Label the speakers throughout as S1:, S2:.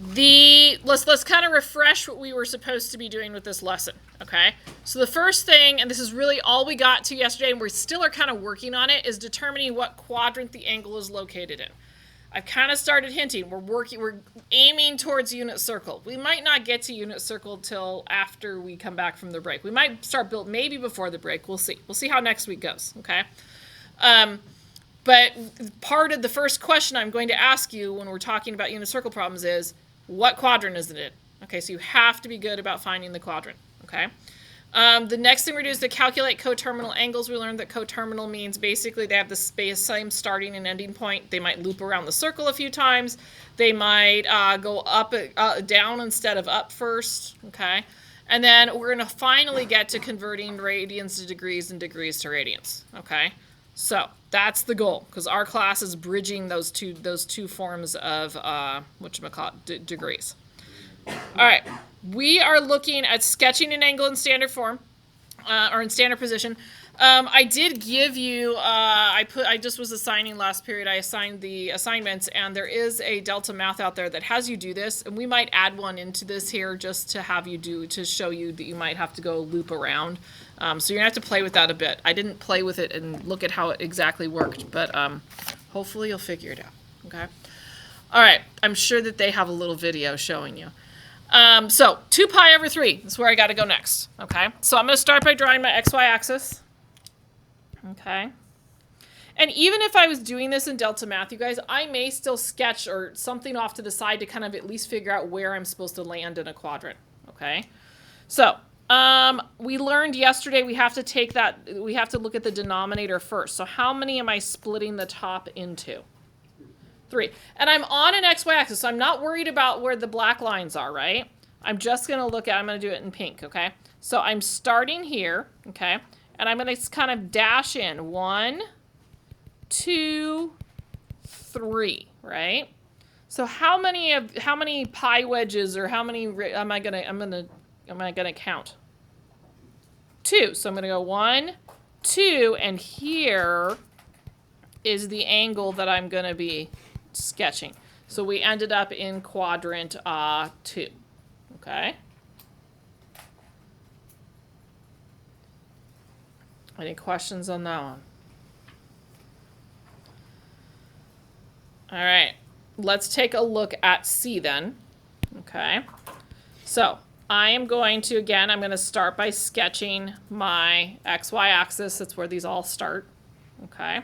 S1: let's kind of refresh what we were supposed to be doing with this lesson, okay? So the first thing, and this is really all we got to yesterday, and we still are kind of working on it, is determining what quadrant the angle is located in. I've kind of started hinting. We're aiming towards unit circle. We might not get to unit circle till after we come back from the break. We might start maybe before the break. We'll see. We'll see how next week goes, okay? But part of the first question I'm going to ask you when we're talking about unit circle problems is, what quadrant is it in? Okay, so you have to be good about finding the quadrant, okay? The next thing we're doing is to calculate coterminal angles. We learned that coterminal means basically they have the same starting and ending point. They might loop around the circle a few times. They might go up, down instead of up first, okay? And then we're going to finally get to converting radians to degrees and degrees to radians, okay? So that's the goal, because our class is bridging those two forms of degrees. All right, we are looking at sketching an angle in standard form, or in standard position. I did give you, I just was assigning last period, I assigned the assignments, and there is a Delta Math out there that has you do this, and we might add one into this here just to have you to show you that you might have to go loop around. So you're gonna have to play with that a bit. I didn't play with it and look at how it exactly worked, but hopefully you'll figure it out, okay? All right, I'm sure that they have a little video showing you. So 2 pi over 3 is where I got to go next, okay? So I'm going to start by drawing my xy axis, okay? And even if I was doing this in Delta Math, you guys, I may still sketch or something off to the side to kind of at least figure out where I'm supposed to land in a quadrant, okay? So we learned yesterday we have to look at the denominator first. So how many am I splitting the top into? 3. And I'm on an xy axis, so I'm not worried about where the black lines are, right? I'm just going to I'm going to do it in pink, okay? So I'm starting here, okay? And I'm going to kind of dash in 1, 2, 3, right? So how many pi wedges or how many am I going to count? 2. So I'm going to go 1, 2, and here is the angle that I'm going to be sketching. So we ended up in quadrant 2, okay? Any questions on that one? All right, let's take a look at C then, okay? So I am going to, again, I'm going to start by sketching my xy axis. That's where these all start, okay?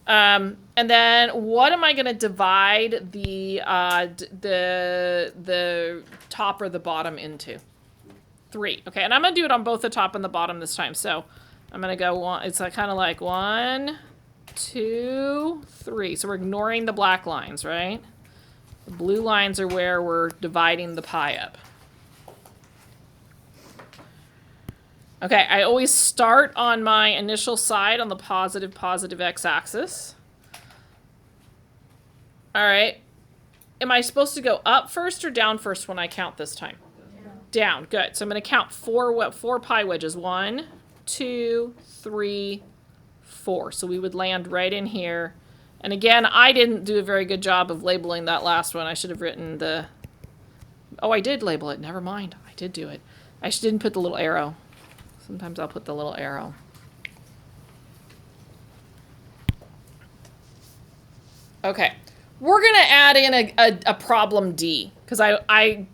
S1: And then what am I going to divide the top or the bottom into? 3. Okay, and I'm going to do it on both the top and the bottom this time. So I'm going to go it's kind of like 1, 2, 3. So we're ignoring the black lines, right? The blue lines are where we're dividing the pi up. Okay, I always start on my initial side on the positive x-axis. All right. Am I supposed to go up first or down first when I count this time? Down. Good. So I'm going to count 4 pi wedges. 1, 2, 3, 4. So we would land right in here. And again, I didn't do a very good job of labeling that last one. I should have written the... Oh, I did label it. Never mind. I did do it. I just didn't put the little arrow. Sometimes I'll put the little arrow. Okay, we're going to add in a problem D, because I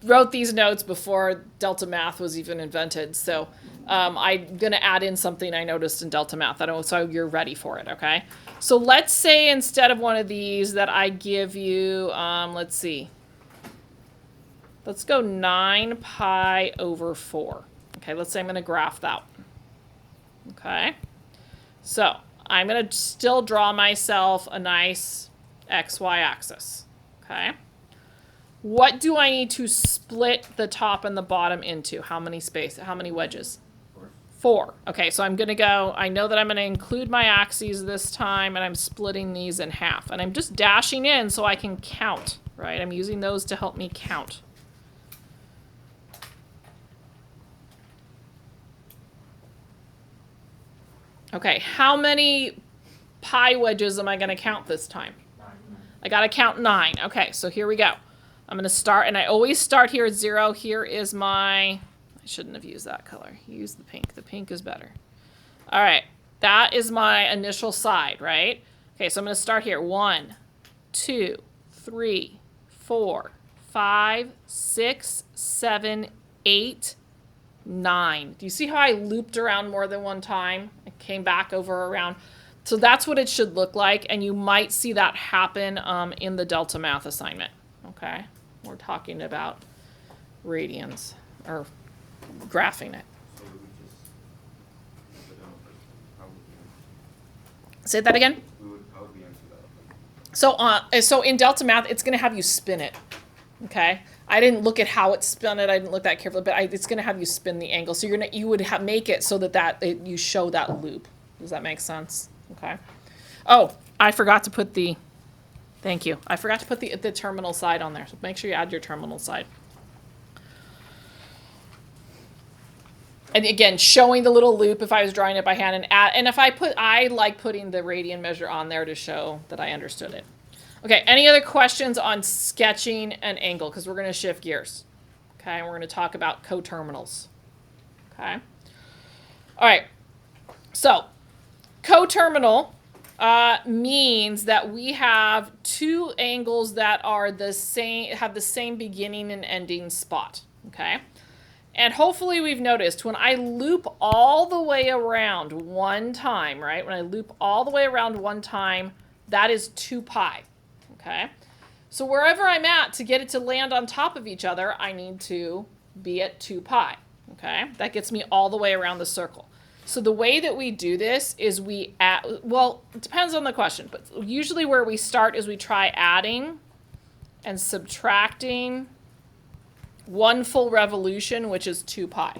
S1: wrote these notes before Delta Math was even invented. So I'm going to add in something I noticed in Delta Math. So you're ready for it, okay? So let's say instead of one of these that I give you, let's see. Let's go 9 pi over 4. Okay, let's say I'm going to graph that. Okay, so I'm going to still draw myself a nice xy axis. Okay, what do I need to split the top and the bottom into? How many wedges? 4. Okay, so I'm going to go, I know that I'm going to include my axes this time, and I'm splitting these in half. And I'm just dashing in so I can count, right? I'm using those to help me count. Okay, how many pi wedges am I going to count this time? I got to count 9. Okay, so here we go. I'm going to start, and I always start here at 0. Here is my, I shouldn't have used that color. Use the pink. The pink is better. All right, that is my initial side, right? Okay, so I'm going to start here. 1, 2, 3, 4, 5, 6, 7, 8, 9. Do you see how I looped around more than one time? I came back over around. So that's what it should look like, and you might see that happen in the Delta Math assignment, okay? We're talking about radians, or graphing it. Say that again? So in Delta Math, it's going to have you spin it, okay? I didn't look at how it spun it. I didn't look that carefully, but it's going to have you spin the angle. So you would make it so that you show that loop. Does that make sense? Okay. Oh, I forgot to put the, thank you. I forgot to put the terminal side on there. So make sure you add your terminal side. And again, showing the little loop if I was drawing it by hand, and if I like putting the radian measure on there to show that I understood it. Okay, any other questions on sketching an angle? Because we're going to shift gears. Okay, and we're going to talk about coterminals. Okay. All right. So, coterminal means that we have two angles that are the same, have the same beginning and ending spot. Okay. And hopefully we've noticed when I loop all the way around one time, right? When I loop all the way around one time, that is 2 pi, okay? So wherever I'm at, to get it to land on top of each other, I need to be at 2 pi, okay? That gets me all the way around the circle. So the way that we do this is we add, well, it depends on the question, but usually where we start is we try adding and subtracting 1 full revolution, which is 2 pi.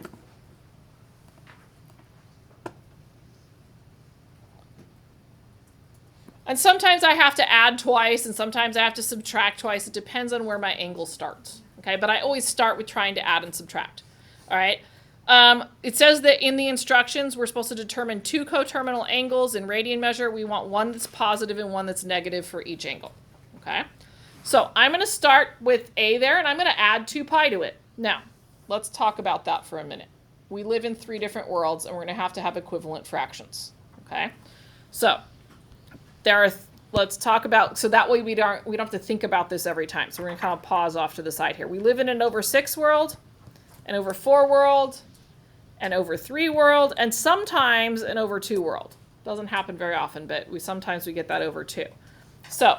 S1: And sometimes I have to add twice, and sometimes I have to subtract twice. It depends on where my angle starts. Okay, but I always start with trying to add and subtract. All right. It says that in the instructions, we're supposed to determine 2 coterminal angles in radian measure. We want one that's positive and one that's negative for each angle. Okay. So I'm going to start with A there, and I'm going to add 2 pi to it. Now, let's talk about that for a minute. We live in 3 different worlds, and we're going to have equivalent fractions. Okay. So let's talk about, so that way we don't have to think about this every time. So we're going to kind of pause off to the side here. We live in an over 6 world, an over 4 world, an over 3 world, and sometimes an over 2 world. Doesn't happen very often, but sometimes we get that over 2. So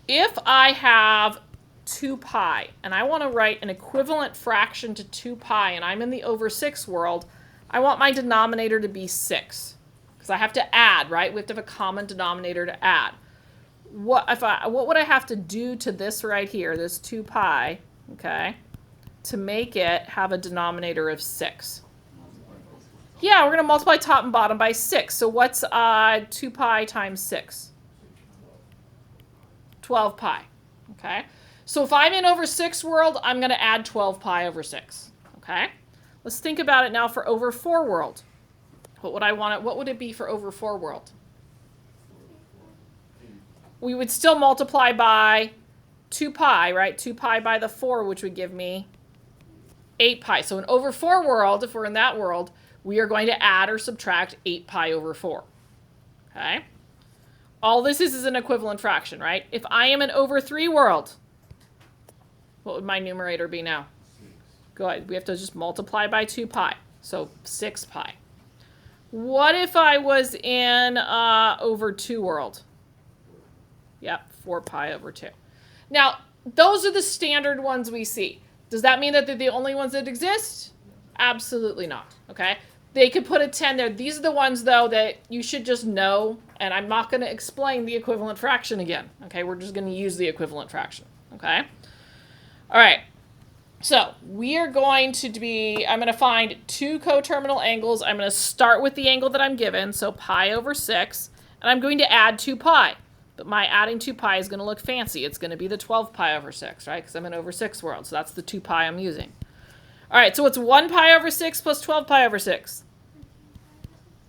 S1: if I have 2 pi and I want to write an equivalent fraction to 2 pi and I'm in the over 6 world, I want my denominator to be 6. Because I have to add, right? We have to have a common denominator to add. What would I have to do to this right here, this 2 pi, okay, to make it have a denominator of 6? Yeah, we're going to multiply top and bottom by 6. So what's 2 pi times 6? 12 pi, okay? So if I'm in over 6 world, I'm going to add 12 pi over 6, okay? Let's think about it now for over 4 world. What would it be for over 4 world? We would still multiply by 2 pi, right? 2 pi by the 4, which would give me 8 pi. So in over 4 world, if we're in that world, we are going to add or subtract 8 pi over 4, okay? All this is an equivalent fraction, right? If I am in over 3 world, what would my numerator be now? Go ahead. We have to just multiply by 2 pi. So 6 pi. What if I was in over 2 world? Yep, 4 pi over 2. Now, those are the standard ones we see. Does that mean that they're the only ones that exist? Absolutely not, okay? They could put a 10 there. These are the ones, though, that you should just know, and I'm not going to explain the equivalent fraction again, okay? We're just going to use the equivalent fraction, okay? All right, so we are going to I'm going to find 2 coterminal angles. I'm going to start with the angle that I'm given, so pi over 6, and I'm going to add 2 pi. But my adding 2 pi is going to look fancy. It's going to be the 12 pi over 6, right? Because I'm in over 6 world, so that's the 2 pi I'm using. All right, so it's 1 pi over 6 plus 12 pi over 6.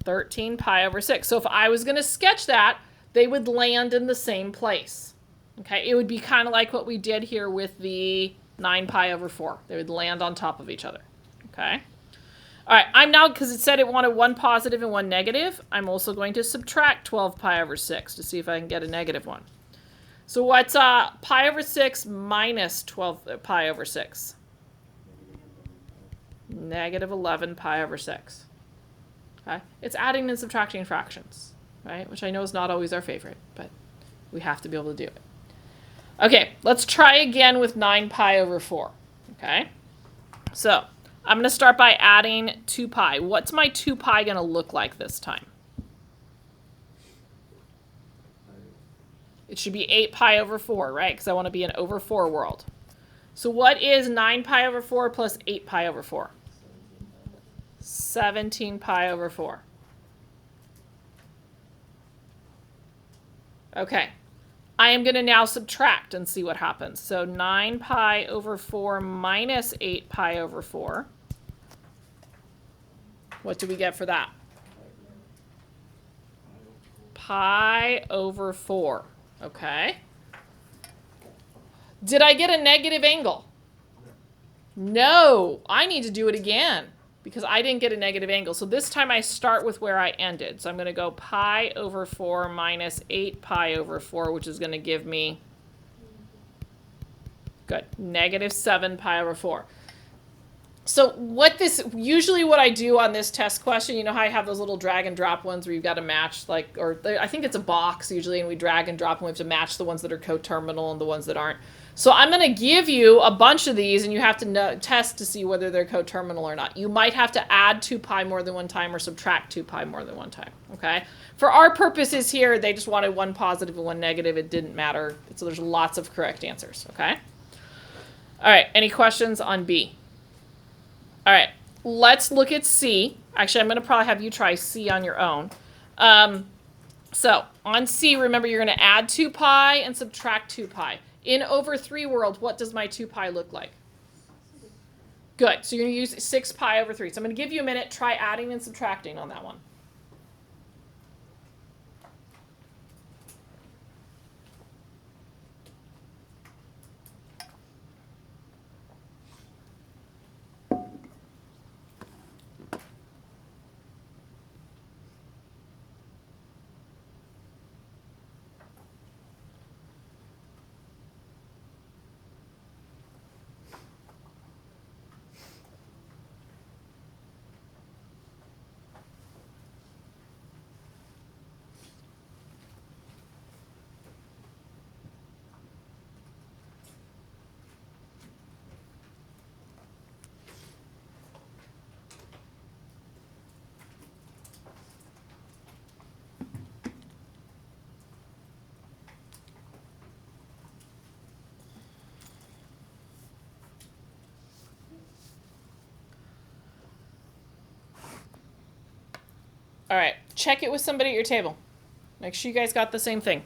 S1: 13 pi over 6. So if I was going to sketch that, they would land in the same place. Okay, it would be kind of like what we did here with the 9 pi over 4. They would land on top of each other. Okay. All right, I'm now, because it said it wanted one positive and one negative, I'm also going to subtract 12 pi over 6 to see if I can get a negative one. So what's pi over 6 minus 12 pi over 6? Negative 11 pi over 6. Okay, it's adding and subtracting fractions, right? Which I know is not always our favorite, but we have to be able to do it. Okay, let's try again with 9 pi over 4. Okay, so I'm going to start by adding 2 pi. What's my 2 pi going to look like this time? It should be 8 pi over 4, right? Because I want to be an over 4 world. So what is 9 pi over 4 plus 8 pi over 4? 17 pi over 4. Okay. I am going to now subtract and see what happens. So 9 pi over 4 minus 8 pi over 4. What do we get for that? Pi over 4. Okay. Did I get a negative angle? No. I need to do it again because I didn't get a negative angle. So this time I start with where I ended. So I'm going to go pi over 4 minus 8 pi over 4, which is going to give me, good, negative 7 pi over 4. So usually what I do on this test question, you know how I have those little drag and drop ones where you've got to match, like, or I think it's a box usually, and we drag and drop and we have to match the ones that are coterminal and the ones that aren't. So I'm going to give you a bunch of these, and you have to test to see whether they're coterminal or not. You might have to add 2 pi more than one time or subtract 2 pi more than one time, okay? For our purposes here, they just wanted one positive and one negative. It didn't matter. So there's lots of correct answers, okay? All right, any questions on B? All right, let's look at C. Actually, I'm going to probably have you try C on your own. So on C, remember, you're going to add 2 pi and subtract 2 pi. In over 3 world, what does my 2 pi look like? Good. So you're going to use 6 pi over 3. So I'm going to give you a minute. Try adding and subtracting on that one. All right, check it with somebody at your table. Make sure you guys got the same thing.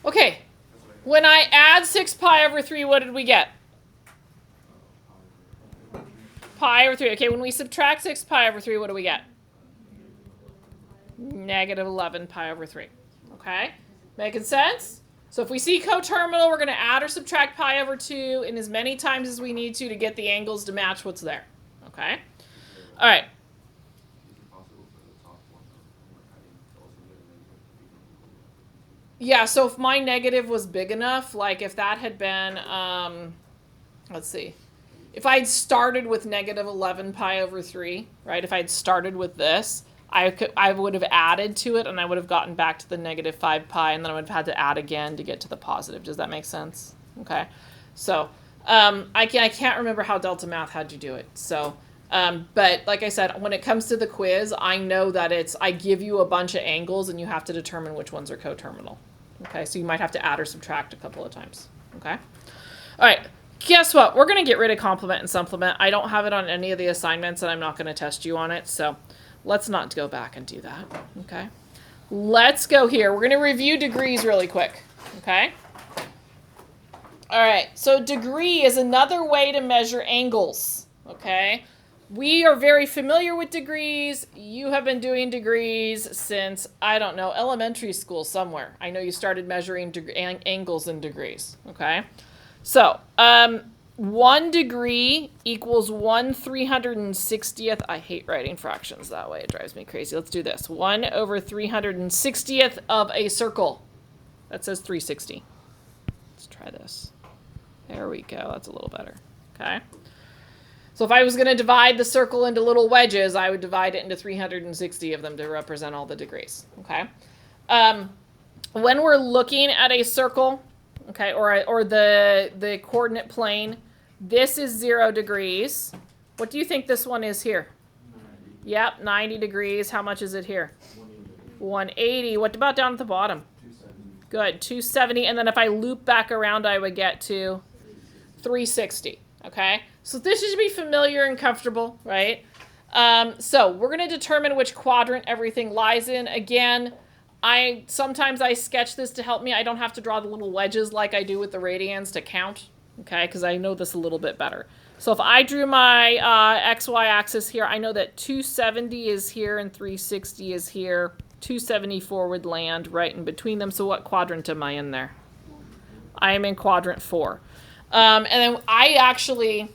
S1: Okay, when I add 6 pi over 3, what did we get? Pi over 3. Okay, when we subtract 6 pi over 3, what do we get? Negative 11 pi over 3. Okay, making sense? So if we see coterminal, we're going to add or subtract pi over 2 in as many times as we need to get the angles to match what's there. Okay? All right. Yeah, so if my negative was big enough, like if that had been, let's see, if I had started with negative 11 pi over 3, right, if I had started with this, I would have added to it, and I would have gotten back to the negative 5 pi, and then I would have had to add again to get to the positive. Does that make sense? Okay. So I can't remember how Delta Math had you do it. So, but like I said, when it comes to the quiz, I know that I give you a bunch of angles, and you have to determine which ones are coterminal. Okay, so you might have to add or subtract a couple of times. Okay. All right. Guess what? We're going to get rid of complement and supplement. I don't have it on any of the assignments, and I'm not going to test you on it. So let's not go back and do that. Okay. Let's go here. We're going to review degrees really quick. Okay. All right, so degree is another way to measure angles, okay? We are very familiar with degrees. You have been doing degrees since, I don't know, elementary school somewhere. I know you started measuring angles in degrees, okay? So, 1 degree equals 1/360th. I hate writing fractions that way. It drives me crazy. Let's do this. 1/360th of a circle. That says 360. Let's try this. There we go. That's a little better. Okay. So if I was going to divide the circle into little wedges, I would divide it into 360 of them to represent all the degrees. Okay. When we're looking at a circle, okay, or the coordinate plane, this is 0 degrees. What do you think this one is here? 90. Yep, 90 degrees. How much is it here? 180. What about down at the bottom? 270. Good, 270. And then if I loop back around, I would get to 360. Okay, so this should be familiar and comfortable, right? So we're going to determine which quadrant everything lies in. Again, sometimes I sketch this to help me. I don't have to draw the little wedges like I do with the radians to count, okay, because I know this a little bit better. So if I drew my XY axis here, I know that 270 is here and 360 is here. 274 would land right in between them. So what quadrant am I in there? I am in quadrant 4. And then I actually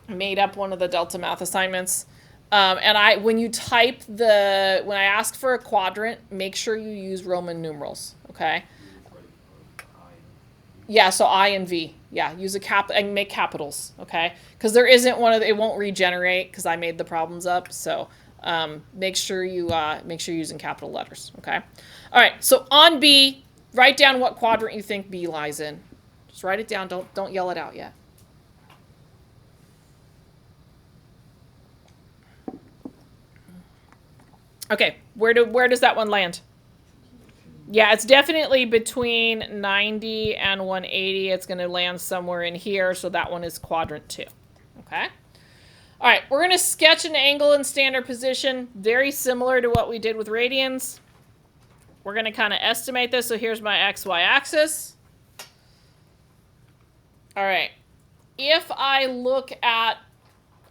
S1: made up one of the Delta Math assignments. And when I ask for a quadrant, make sure you use Roman numerals, okay? Yeah, so I and V. Yeah, use a cap and make capitals, okay? Because there isn't one it won't regenerate because I made the problems up. So make sure you're using capital letters, okay? All right, so on B, write down what quadrant you think B lies in. Just write it down. Don't yell it out yet. Okay, where does that one land? Yeah, it's definitely between 90 and 180. It's going to land somewhere in here, so that one is quadrant 2. Okay? All right, we're going to sketch an angle in standard position, very similar to what we did with radians. We're going to kind of estimate this. So here's my XY axis. All right, if I look at,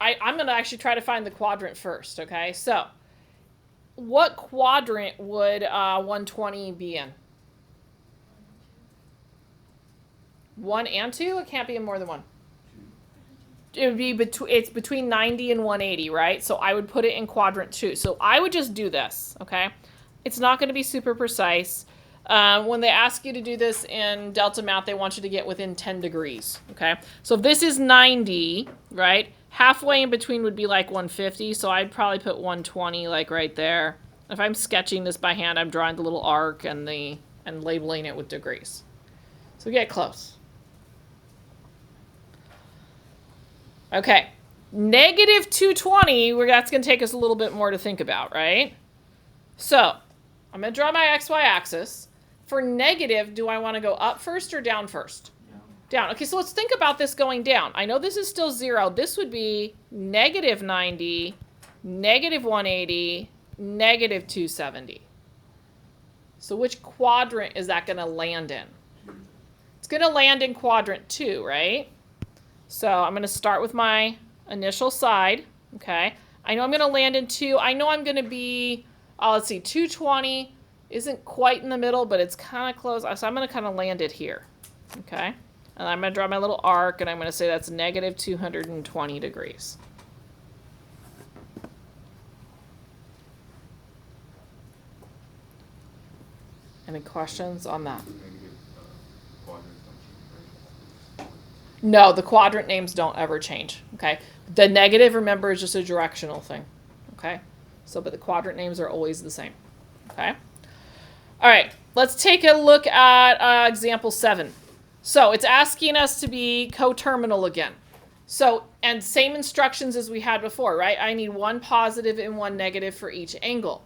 S1: I'm going to actually try to find the quadrant first, okay? So what quadrant would 120 be in? 1 and 2? It can't be in more than 1. It would be it's between 90 and 180, right? So I would put it in quadrant 2. So I would just do this, okay? It's not going to be super precise. When they ask you to do this in Delta Math, they want you to get within 10 degrees, okay? So if this is 90, right, halfway in between would be like 150, so I'd probably put 120 like right there. If I'm sketching this by hand, I'm drawing the little arc and labeling it with degrees. So get close. Okay, negative 220, that's going to take us a little bit more to think about, right? So I'm going to draw my XY axis. For negative, do I want to go up first or down first? Down. Okay, so let's think about this going down. I know this is still 0. This would be negative 90, negative 180, negative 270. So which quadrant is that going to land in? It's going to land in quadrant 2, right? So I'm going to start with my initial side, okay? I know I'm going to land in 2. I know I'm going to be, let's see, 220 isn't quite in the middle, but it's kind of close. So I'm going to kind of land it here, okay? And I'm going to draw my little arc, and I'm going to say that's negative 220 degrees. Any questions on that? No, the quadrant names don't ever change, okay? The negative, remember, is just a directional thing, okay? So, but the quadrant names are always the same, okay? All right, let's take a look at example 7. So it's asking us to be coterminal again. So, and same instructions as we had before, right? I need 1 positive and 1 negative for each angle.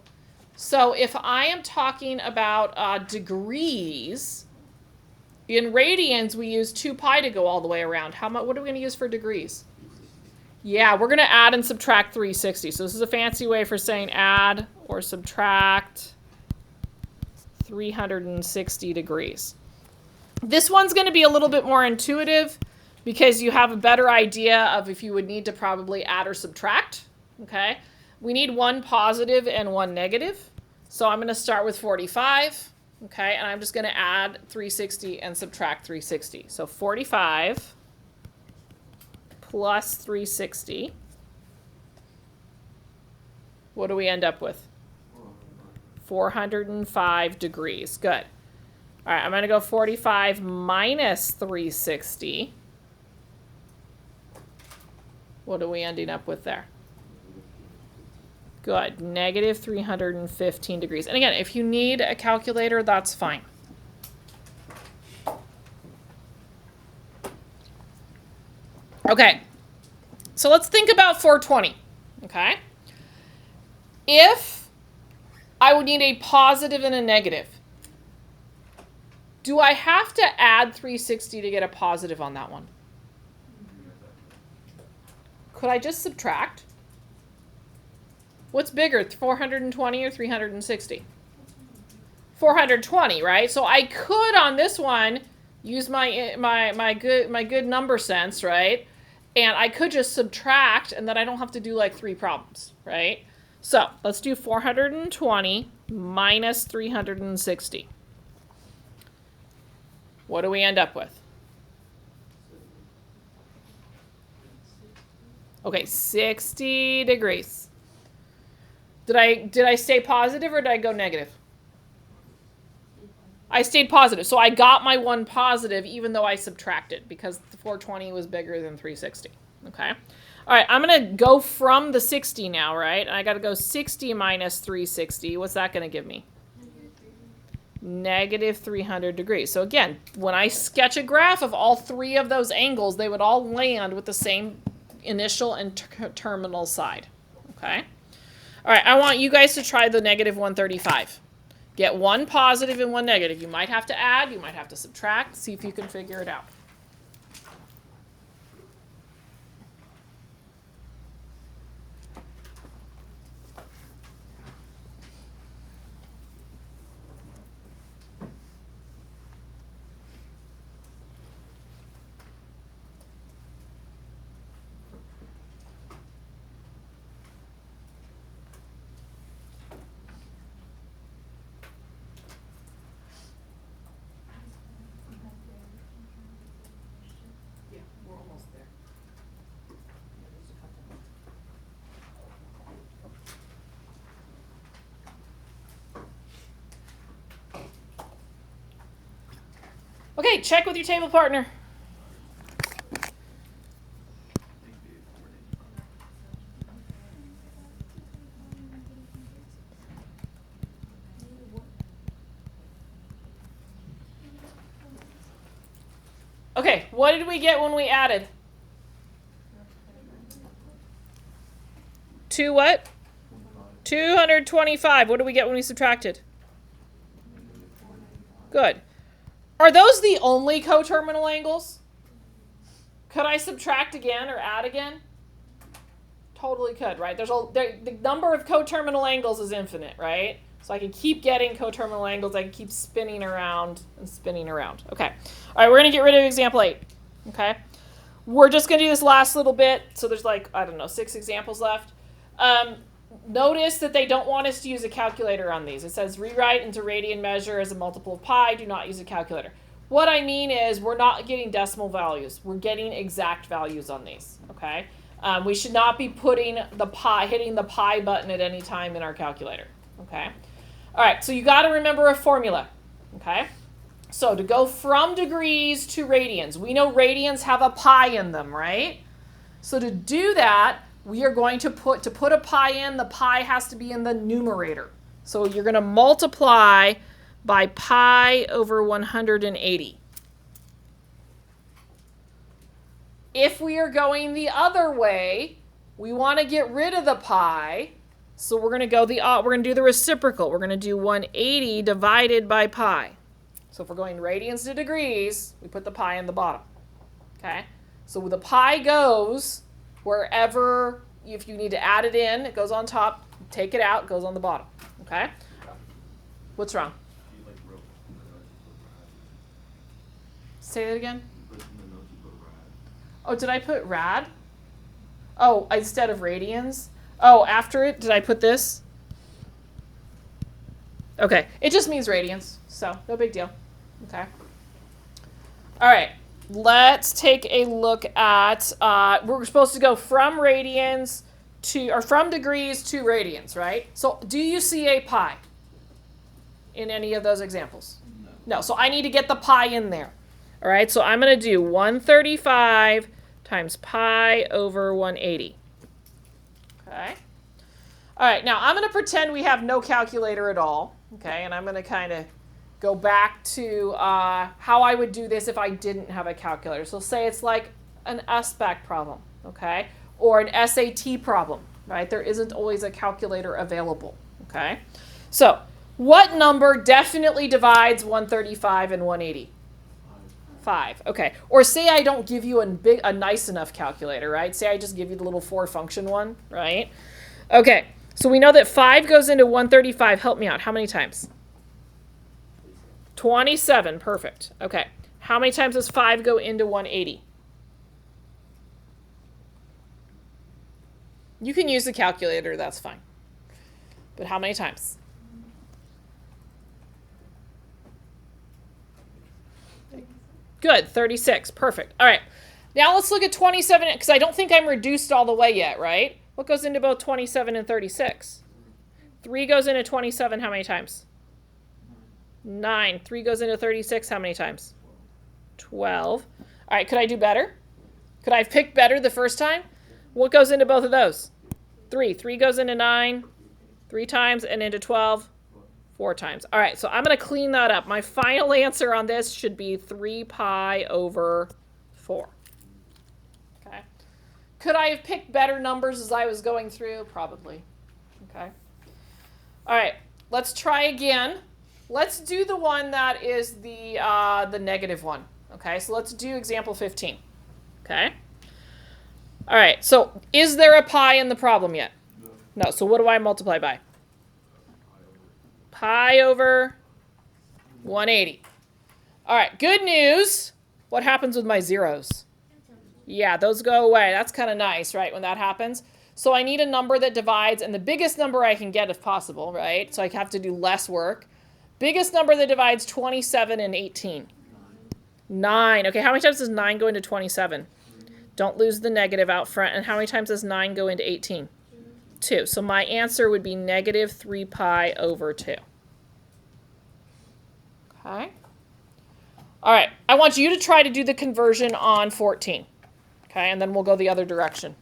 S1: So if I am talking about degrees, in radians, we use 2 pi to go all the way around. What are we going to use for degrees? Yeah, we're going to add and subtract 360. So this is a fancy way for saying add or subtract 360 degrees. This one's going to be a little bit more intuitive because you have a better idea of if you would need to probably add or subtract, okay? We need one positive and one negative. So I'm going to start with 45, okay? And I'm just going to add 360 and subtract 360. So 45 plus 360. What do we end up with? 405 degrees. Good. All right, I'm going to go 45 minus 360. What are we ending up with there? Good. Negative 315 degrees. And again, if you need a calculator, that's fine. Okay. So let's think about 420. Okay. If I would need a positive and a negative, do I have to add 360 to get a positive on that one? Could I just subtract? What's bigger, 420 or 360? 420, right? So I could on this one use my good number sense, right? And I could just subtract, and then I don't have to do like 3 problems, right? So let's do 420 minus 360. What do we end up with? Okay, 60 degrees. Did I stay positive or did I go negative? I stayed positive. So I got my one positive even though I subtracted because the 420 was bigger than 360. Okay. All right, I'm going to go from the 60 now, right? And I got to go 60 minus 360. What's that going to give me? Negative 300 degrees. So again, when I sketch a graph of all 3 of those angles, they would all land with the same initial and terminal side. Okay? All right, I want you guys to try the negative 135. Get one positive and one negative. You might have to add, you might have to subtract. See if you can figure it out. Okay, check with your table partner. Okay, what did we get when we added? 2 what? 225. What did we get when we subtracted? Good. Are those the only coterminal angles? Could I subtract again or add again? Totally could, right? The number of coterminal angles is infinite, right? So I can keep getting coterminal angles. I can keep spinning around and spinning around. Okay. All right, we're going to get rid of example 8. Okay. We're just going to do this last little bit. So there's like, I don't know, 6 examples left. Notice that they don't want us to use a calculator on these. It says rewrite into radian measure as a multiple of pi. Do not use a calculator. What I mean is we're not getting decimal values. We're getting exact values on these. Okay. We should not be hitting the pi button at any time in our calculator. Okay. All right. So you got to remember a formula. Okay. So to go from degrees to radians, we know radians have a pi in them, right? So to do that, we are going to put a pi in, the pi has to be in the numerator. So you're going to multiply by pi over 180. If we are going the other way, we want to get rid of the pi. So we're going to do the reciprocal. We're going to do 180 divided by pi. So if we're going radians to degrees, we put the pi in the bottom. Okay? So the pi goes wherever, if you need to add it in, it goes on top. Take it out, it goes on the bottom. Okay? What's wrong? Say that again. Oh, did I put rad? Oh, instead of radians? Oh, after it, did I put this? Okay, it just means radians, so no big deal. Okay. All right, let's take a look at, we're supposed to go from radians to, or from degrees to radians, right? So do you see a pi in any of those examples? No, so I need to get the pi in there. All right, so I'm going to do 135 times pi over 180. Okay. All right, now I'm going to pretend we have no calculator at all. Okay, and I'm going to kind of go back to how I would do this if I didn't have a calculator. So say it's like an SBAC problem, okay, or an SAT problem, right? There isn't always a calculator available, okay? So what number definitely divides 135 and 180? 5. Okay. Or say I don't give you a nice enough calculator, right? Say I just give you the little 4-function one, right? Okay. So we know that 5 goes into 135. Help me out. How many times? 27. Perfect. Okay. How many times does 5 go into 180? You can use the calculator. That's fine. But how many times? Good. 36. Perfect. All right. Now let's look at 27, because I don't think I'm reduced all the way yet, right? What goes into both 27 and 36? 3 goes into 27 how many times? 9. 3 goes into 36 how many times? 12. All right, could I do better? Could I have picked better the first time? What goes into both of those? 3. 3 goes into 9 3 times, and into 12 4 times. All right, so I'm going to clean that up. My final answer on this should be 3 pi over 4. Okay. Could I have picked better numbers as I was going through? Probably. Okay. All right, let's try again. Let's do the one that is the negative one. Okay, so let's do example 15. Okay. All right, so is there a pi in the problem yet? No, so what do I multiply by? Pi over 180. All right, good news. What happens with my zeros? Yeah, those go away. That's kind of nice, right, when that happens. So I need a number that divides, and the biggest number I can get if possible, right? So I have to do less work. Biggest number that divides 27 and 18. 9. Okay, how many times does 9 go into 27? Don't lose the negative out front. And how many times does 9 go into 18? 2. So my answer would be negative 3 pi over 2. Okay. All right, I want you to try to do the conversion on 14. Okay, and then we'll go the other direction.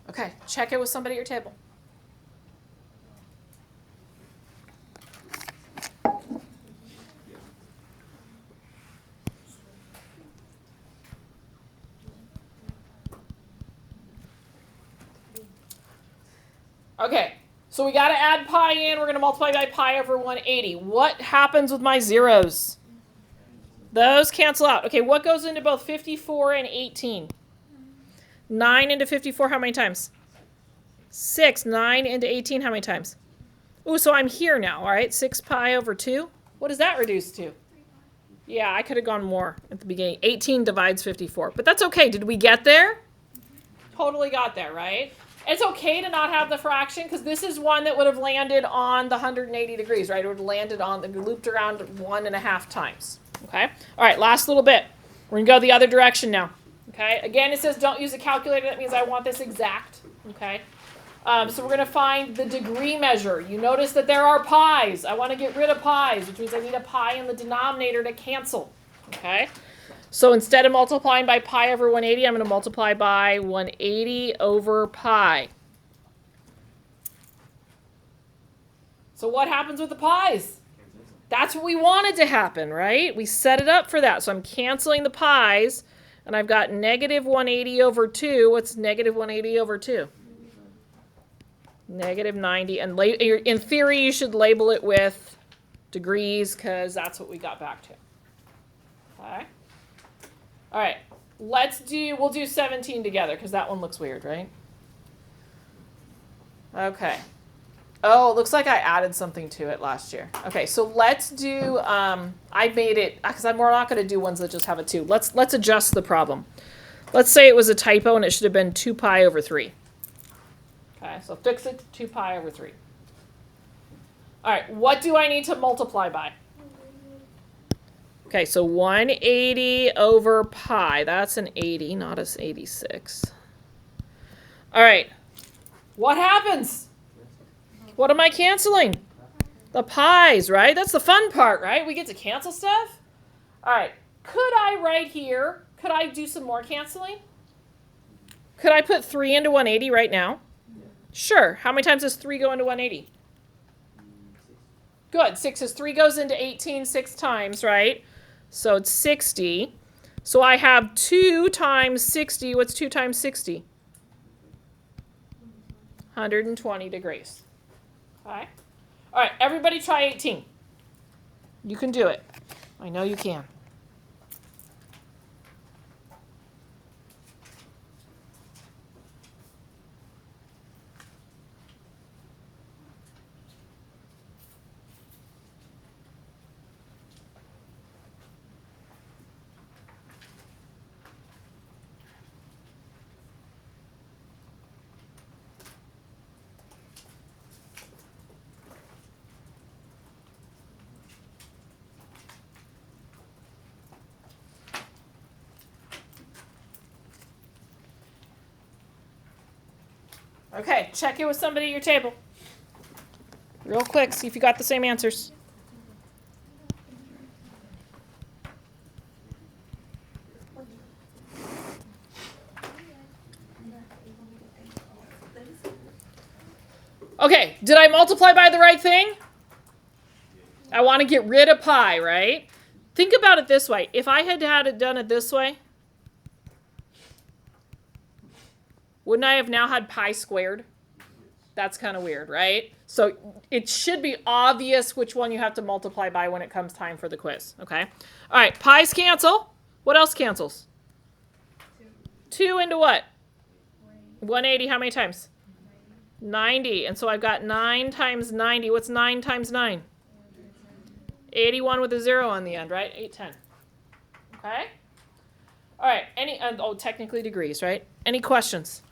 S1: Okay, check it with somebody at your table. Okay, so we got to add pi in. We're going to multiply by pi over 180. What happens with my zeros? Those cancel out. Okay, what goes into both 54 and 18? 9 into 54, how many times? 6. 9 into 18, how many times? Ooh, so I'm here now, all right? 6 pi over 2. What does that reduce to? Yeah, I could have gone more at the beginning. 18 divides 54, but that's okay. Did we get there? Totally got there, right? It's okay to not have the fraction because this is one that would have landed on the 180 degrees, right? It would have landed on, looped around 1.5 times. Okay? All right, last little bit. We're going to go the other direction now. Okay? Again, it says don't use a calculator. That means I want this exact. Okay? So we're going to find the degree measure. You notice that there are pi's. I want to get rid of pi's, which means I need a pi in the denominator to cancel. Okay? So instead of multiplying by pi over 180, I'm going to multiply by 180 over pi. So what happens with the pi's? That's what we wanted to happen, right? We set it up for that. So I'm canceling the pi's, and I've got negative 180 over 2. What's negative 180 over 2? Negative 90. And in theory, you should label it with degrees because that's what we got back to. Okay? All right, we'll do 17 together because that one looks weird, right? Okay. Oh, it looks like I added something to it last year. Okay, so let's do, I made it, because we're not going to do ones that just have a 2. Let's adjust the problem. Let's say it was a typo and it should have been 2 pi over 3. Okay, so fix it to 2 pi over 3. All right, what do I need to multiply by? Okay, so 180 over pi. That's an 80, not an 86. All right, what happens? What am I canceling? The pi's, right? That's the fun part, right? We get to cancel stuff. All right, could I right here, could I do some more canceling? Could I put 3 into 180 right now? Sure. How many times does 3 go into 180? Good. 6 is 3 goes into 18 6 times, right? So it's 60. So I have 2 times 60. What's 2 times 60? 120 degrees. Okay. All right, everybody try 18. You can do it. I know you can. Okay, check it with somebody at your table. Real quick, see if you got the same answers. Okay, did I multiply by the right thing? I want to get rid of pi, right? Think about it this way. If I had it done it this way, wouldn't I have now had pi squared? That's kind of weird, right? So it should be obvious which one you have to multiply by when it comes time for the quiz, okay? All right, pi's cancel. What else cancels? 2 into what? 180, how many times? 90. And so I've got 9 times 90. What's 9 times 9? 81 with a 0 on the end, right? 810. Okay? All right, technically degrees, right? Any questions?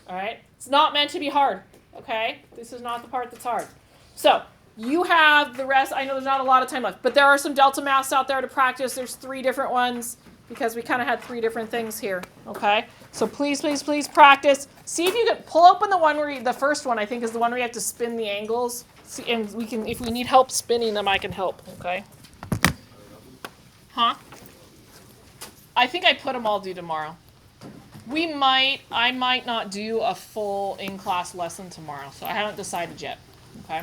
S1: All right? It's not meant to be hard, okay? This is not the part that's hard. So you have the rest. I know there's not a lot of time left, but there are some delta maths out there to practice. There's 3 different ones because we kind of had 3 different things here, okay? So please, please, please practice. See if you can pull open the one where the first one, I think, is the one where you have to spin the angles. See, and we can, if we need help spinning them, I can help, okay? Huh? I think I put them all due tomorrow. I might not do a full in-class lesson tomorrow, so I haven't decided yet, okay?